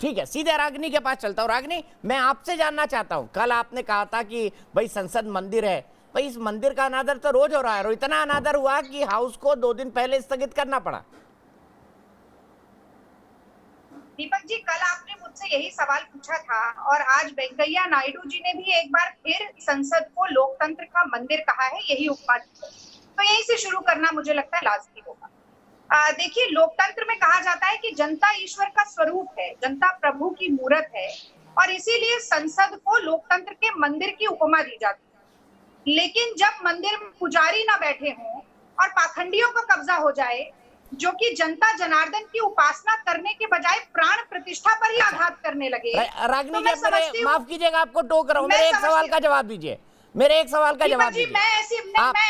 ठीक है, सीधे रागिनी के पास चलता हूँ। रागिनी, मैं आपसे जानना चाहता हूँ, कल आपने कहा था कि भाई संसद मंदिर है, भाई इस मंदिर का अनादर तो रोज हो रहा है और इतना अनादर हुआ कि हाउस को 2 दिन पहले स्थगित करना पड़ा। दीपक जी, कल आपने मुझसे यही सवाल पूछा था और आज वेंकैया नायडू जी ने भी एक बार फिर संसद को लोकतंत्र का मंदिर कहा है, यही उपमा दी है। तो यहीं से शुरू करना मुझे लगता है लाजमी होगा। देखिए, लोकतंत्र में कहा जाता है कि जनता ईश्वर का स्वरूप है, जनता प्रभु की मूरत है और इसीलिए संसद को लोकतंत्र के मंदिर की उपमा दी जाती है। लेकिन जब मंदिर में पुजारी ना बैठे हों और पाखंडियों का कब्जा हो जाए, जो कि जनता जनार्दन की उपासना करने के बजाय प्राण प्रतिष्ठा पर ही आघात करने लगे। रागिनी जी, मेरे माफ कीजिएगा, आपको टोक रहा हूं, मेरे एक सवाल का जवाब दीजिए, मेरे एक सवाल का जवाब दीजिए। मैं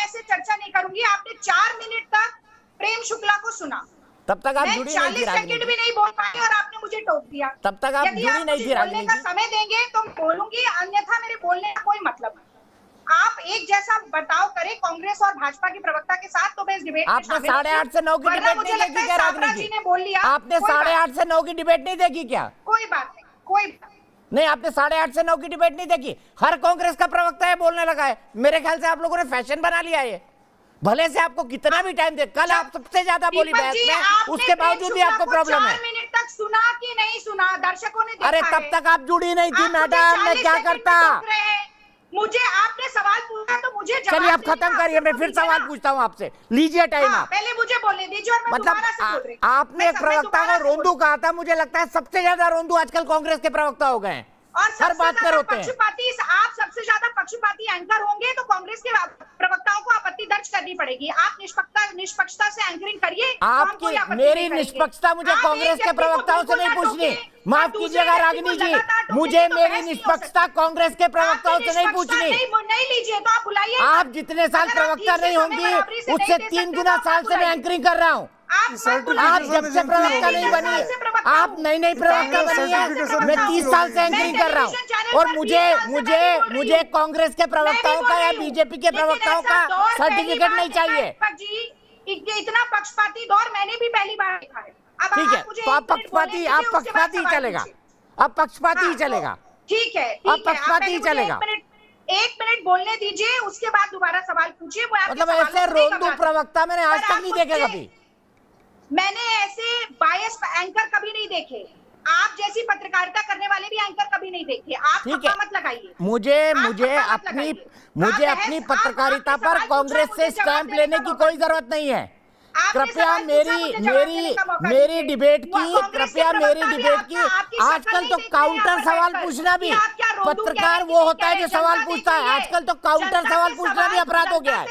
ऐसे चर्चा नहीं करूंगी। आपने 4 मिनट तक प्रेम शुक्ला को सुना, तब तक आप जुड़ी नहीं थी। 40 सेकंड भी नहीं बोल पाई और आपने मुझे टोक दिया। तब तक आप जुड़ी नहीं थी। बोलने का समय देंगे तो बोलूंगी, अन्यथा मेरे बोलने का कोई मतलब नहीं। आप एक जैसा बर्ताव करें कांग्रेस और भाजपा के प्रवक्ता के साथ, तो मैं इस डिबेट आपने 8:30 से 9 की डिबेट नहीं देखी क्या? रागिनी जी ने बोल लिया, आपने 8:30 से 9 की डिबेट नहीं देखी क्या? कोई बात नहीं, कोई बात नहीं, आपने 8:30 से 9 की डिबेट नहीं देखी। हर कांग्रेस का प्रवक्ता है बोलने लगा है। मेरे ख्याल से आप लोगों ने फैशन बना लिया है। भले से आपको कितना भी टाइम दे, कल आप सबसे ज्यादा बोली बहस में, उसके बावजूद भी आपको प्रॉब्लम है। 4 मिनट तक सुना कि नहीं सुना, दर्शकों ने देखा। अरे तब तक आप जुड़ी नहीं थी मैडम, मैं क्या करता? मुझे आपने सवाल पूछा तो मुझे जवाब। चलिए आप खत्म करिए, मैं फिर सवाल पूछता हूँ आपसे। लीजिए टाइम आप। पहले मुझे बोलने दीजिए और मैं मतलब आपने एक प्रवक्ता को रोंदू कहा था, मुझे लगता है सबसे ज्यादा रोंदू आजकल कांग्रेस के प्रवक्ता हो गए हैं और हर बात पर होते हैं। आप सबसे ज्यादा पक्षपाती एंकर होंगे तो कांग्रेस के प्रवक्ताओं को आपत्ति दर्ज करनी पड़ेगी। आप निष्पक्षता से एंकरिंग करिए। आपकी मेरी निष्पक्षता मुझे कांग्रेस के प्रवक्ताओं से नहीं पूछनी। माफ कीजिएगा रागिनी जी, मुझे मेरी निष्पक्षता कांग्रेस के प्रवक्ताओं से नहीं पूछनी। नहीं लीजिए तो आप बुलाइए। आप जितने साल प्रवक्ता नहीं होंगी, उससे 3 गुना साल से मैं एंकरिंग कर रहा हूँ। आप जब से प्रवक्ता नहीं बनी, आप नई प्रवक्ता बनी है। मैं 30 साल से एंकरिंग कर रहा हूँ और मुझे कांग्रेस के प्रवक्ताओं का या बीजेपी के प्रवक्ताओं का सर्टिफिकेट नहीं चाहिए। इतना पक्षपाती दौर मैंने भी पहली बार देखा है। ठीक है, तो आप पक्षपाती ही चलेगा, अब पक्षपाती ही चलेगा। ठीक है, अब पक्षपाती ही चलेगा। 1 मिनट बोलने दीजिए, उसके बाद दोबारा सवाल पूछिए। मतलब ऐसे रोंदू प्रवक्ता मैंने आज तक नहीं देखे कभी। मैंने ऐसे बायस एंकर कभी नहीं देखे। आप जैसी पत्रकारिता करने वाले भी एंकर कभी नहीं देखे। आप मत लगाइए। मुझे अपनी पत्रकारिता पर कांग्रेस से स्टैंप लेने की कोई जरूरत नहीं है। कृपया मेरी डिबेट की आजकल तो काउंटर सवाल पूछना भी, पत्रकार वो होता है जो सवाल पूछता है, आजकल तो काउंटर सवाल पूछना भी अपराध हो गया है।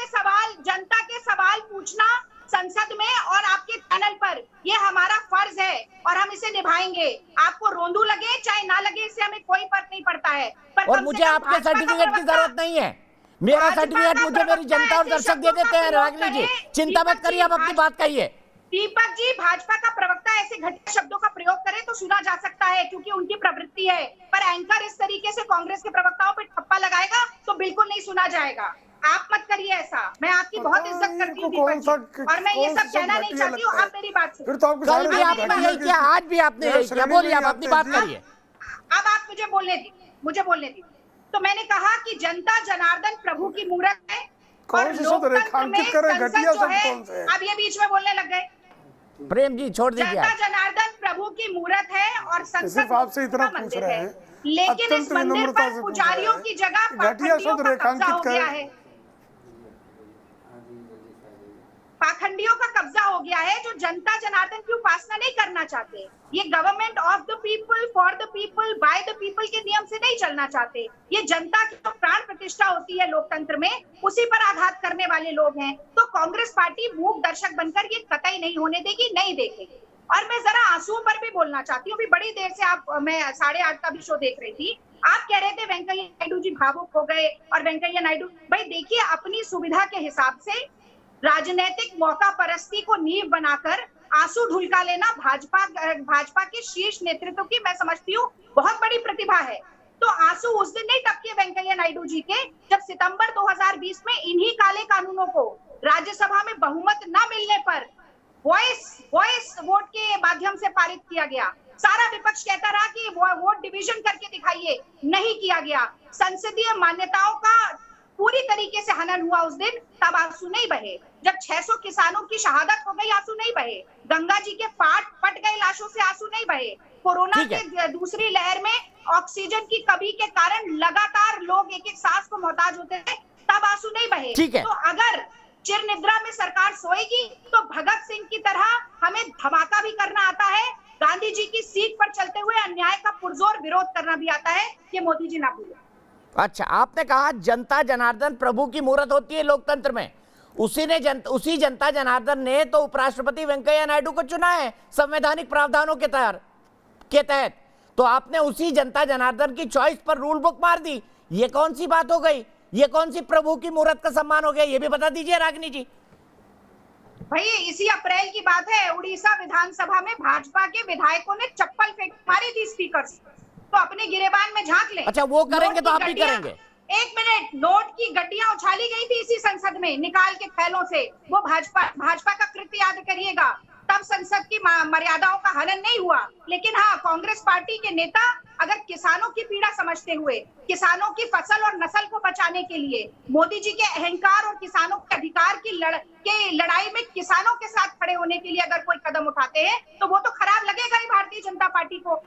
जनता के सवाल पूछना संसद में और आपके चैनल पर, ये हमारा फर्ज है और हम इसे निभाएंगे। आपको रोंदू लगे चाहे ना लगे, इससे हमें कोई फर्क नहीं पड़ता है। और मुझे आपके सर्टिफिकेट की जरूरत नहीं है। मेरा सर्टिफिकेट मुझे मेरी जनता और दर्शक दे देते हैं। रागिनी जी चिंता मत करिए, आप अपनी बात कहिए। दीपक जी, भाजपा का प्रवक्ता ऐसे घटिया शब्दों का प्रयोग करे तो सुना जा सकता है क्योंकि उनकी प्रवृत्ति है, पर एंकर इस तरीके से कांग्रेस के प्रवक्ताओं पर ठप्पा लगाएगा तो बिल्कुल नहीं सुना जाएगा। आप मत करिए ऐसा। मैं आपकी बहुत इज्जत करती हूँ और मैं ये सब कहना नहीं चाहती हूँ। आप मेरी बात सुनिए। कल भी आपने यही किया, आज भी आपने यही किया। बोलिए, आप अपनी बात करिए। अब आप मुझे बोलने दीजिए। तो मैंने कहा कि जनता जनार्दन प्रभु की मूरत है और लोकतंत्र में संसद जो है, अब ये बीच में बोलने लग गए। प्रेम जी छोड़ दीजिए। जनता जनार्दन प्रभु की मूरत है और संसद आपसे इतना पूछ रहे हैं, लेकिन इस मंदिर पर पुजारियों की जगह पाखंडियों का कब्जा हो गया है। पाखंडियों का कब्जा हो गया है जो जनता जनार्दन की उपासना नहीं करना चाहते। ये government of the people, for the people, by the people के नियम से नहीं चलना चाहते। ये जनता की जो प्राण प्रतिष्ठा होती है लोकतंत्र में, उसी पर आघात करने वाले लोग हैं। तो कांग्रेस पार्टी मूक दर्शक बनकर ये कतई नहीं होने देगी, नहीं देखेगी। और मैं जरा आंसुओं पर भी बोलना चाहती हूँ। बड़ी देर से मैं 8:30 का भी शो देख रही थी। आप कह रहे थे वेंकैया नायडू जी भावुक हो गए और वेंकैया नायडू, भाई देखिए, अपनी सुविधा के हिसाब से राजनीतिक मौका परस्ती को नींव बनाकर आंसू ढुलका लेना भाजपा के शीर्ष नेतृत्व की मैं समझती हूँ बहुत बड़ी प्रतिभा है। तो आंसू उस दिन नहीं टपके वेंकैया नायडू जी के जब सितंबर 2020 में इन्हीं काले कानूनों को राज्यसभा में बहुमत न मिलने पर वॉइस वोट के माध्यम से पारित किया गया। सारा विपक्ष कहता रहा कि वोट डिवीजन करके दिखाइए, नहीं किया गया। संसदीय मान्यताओं का पूरी तरीके से हनन हुआ उस दिन, तब आंसू नहीं बहे। जब 600 किसानों की शहादत हो गई, आंसू नहीं बहे। गंगा जी के पट गए लाशों से, आंसू नहीं बहे। कोरोना के दूसरी लहर में ऑक्सीजन की कमी के कारण लगातार लोग एक एक सांस को मोहताज होते थे, तब आंसू नहीं बहे। तो अगर चिर निद्रा में सरकार सोएगी तो भगत सिंह की तरह हमें धमाका भी करना आता है, गांधी जी की सीख पर चलते हुए अन्याय का पुरजोर विरोध करना भी आता है, ये मोदी जी ना भूलें। अच्छा, आपने कहा जनता जनार्दन प्रभु की मूर्त होती है लोकतंत्र में। उसी जनता जनार्दन ने तो उपराष्ट्रपति वेंकैया नायडू को चुना है संवैधानिक प्रावधानों के तहत। तो आपने उसी जनता जनार्दन की चॉइस पर रूल बुक मार दी। ये कौन सी बात हो गई? ये कौन सी प्रभु की मूर्त का सम्मान हो गया? ये भी बता दीजिए रागिनी जी। भाई इसी अप्रैल की बात है, उड़ीसा विधानसभा में भाजपा के विधायकों ने चप्पल फेंक मारी थी स्पीकर से, तो अपने गिरेबान में झांक ले। अच्छा, वो करेंगे तो आप भी करेंगे? एक मिनट, नोट की गड्डियां उछाली गई थी इसी संसद में निकाल के थैलों से, वो भाजपा का कृत्य याद करिएगा। तब संसद की मर्यादाओं का हनन नहीं हुआ। लेकिन हाँ, कांग्रेस पार्टी के नेता अगर किसानों की पीड़ा समझते हुए, किसानों की फसल और नस्ल को बचाने के लिए मोदी जी के अहंकार और किसानों के अधिकार की लड़ाई में किसानों के साथ खड़े होने के लिए अगर कोई कदम उठाते हैं, तो वो तो खराब लगेगा ही भारतीय जनता पार्टी को।